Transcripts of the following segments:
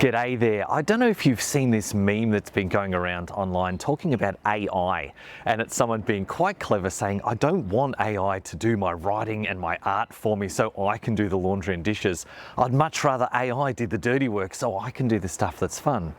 G'day there. I don't know if you've seen this meme that's been going around online talking about AI, and it's someone being quite clever saying, I don't want AI to do my writing and my art for me so I can do the laundry and dishes. I'd much rather AI did the dirty work so I can do the stuff that's fun.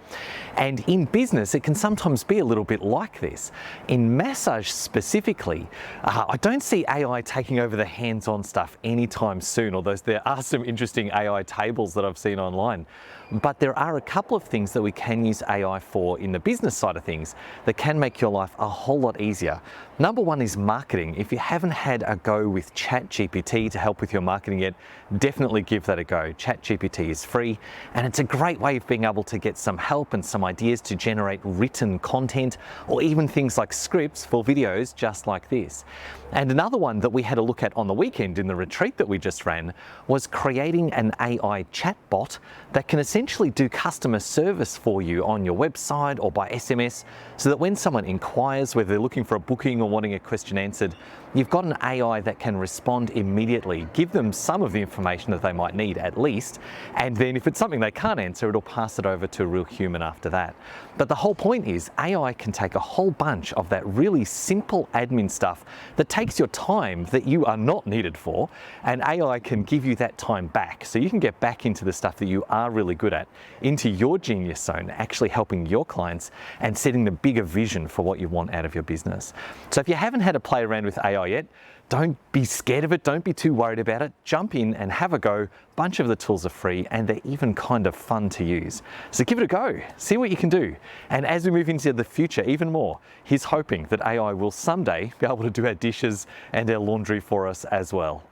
And in business, it can sometimes be a little bit like this. In massage specifically, I don't see AI taking over the hands-on stuff anytime soon, although there are some interesting AI tables that I've seen online. But there are a couple of things that we can use AI for in the business side of things that can make your life a whole lot easier. Number one is marketing. If you haven't had a go with ChatGPT to help with your marketing yet, definitely give that a go. ChatGPT is free, and it's a great way of being able to get some help and some ideas to generate written content, or even things like scripts for videos just like this. And another one that we had a look at on the weekend in the retreat that we just ran was creating an AI chatbot that can essentially do customer service for you on your website or by SMS, so that when someone inquires, whether they're looking for a booking or wanting a question answered, you've got an AI that can respond immediately, give them some of the information that they might need at least, and then if it's something they can't answer, it'll pass it over to a real human after that. But the whole point is AI can take a whole bunch of that really simple admin stuff that takes your time that you are not needed for, and AI can give you that time back, so you can get back into the stuff that you are really good at, into your genius zone, actually helping your clients and setting the bigger vision for what you want out of your business. So if you haven't had a play around with AI yet, don't be scared of it, don't be too worried about it. Jump in and have a go. A bunch of the tools are free and they're even kind of fun to use. So give it a go, see what you can do. And as we move into the future even more, here's hoping that AI will someday be able to do our dishes and our laundry for us as well.